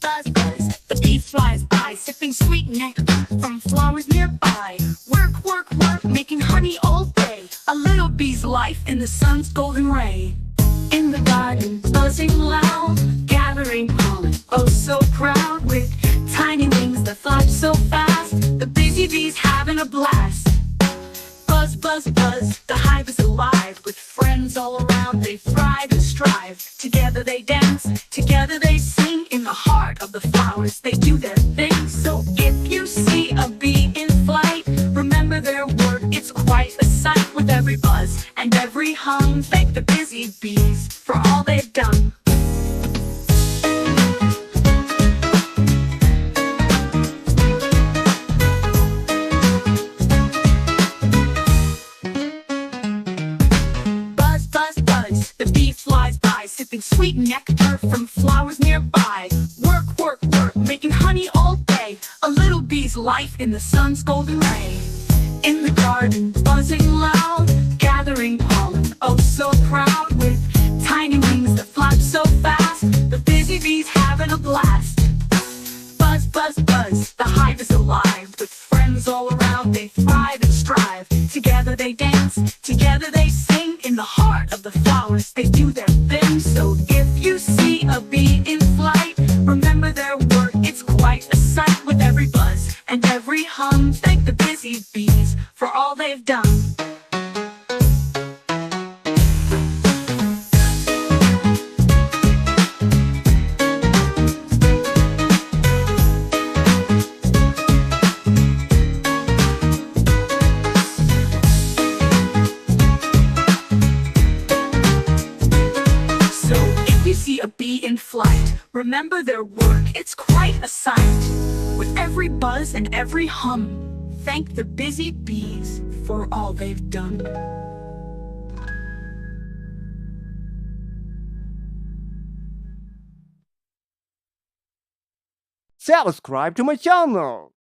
Buzz, buzz, the bee flies by, sipping sweet nectar from flowers nearby. Work, work, work, making honey all day. A little bee's life in the sun's golden ray. In the garden, buzzing loud, gathering pollen, oh so proud. With tiny wings that fly so fast, the busy bee's having a blast. Buzz, buzz, buzz, the hive is alive. With friends all around, they thrive and strive. Together they dance, together they sing. In the heart of the flowers, they do their thing. So if you see a bee in flight, remember their work, it's quite a sight. With every buzz and every hum, thank the busy bees for all they've done. Buzz, buzz, buzz, the bee flies by, sipping sweet nectar from flowers nearby. Work, work, work, making honey all day. A little bee's life in the sun's golden ray. In the garden, buzzing loud, gathering pollen, oh so proud. With tiny wings that flap so fast, the busy bee's having a blast. Buzz, buzz, buzz, the hive is alive. With friends all around, they thrive and strive. Together they dance, together they sing. In the heart of the flowers, they do their thing. So if you see a bee in flight, remember their work, it's quite a sight. With every buzz and every hum, thank the busy bees for all they've done. A bee in flight, remember their work, it's quite a sight. With every buzz and every hum, thank the busy bees for all they've done. Subscribe to my channel.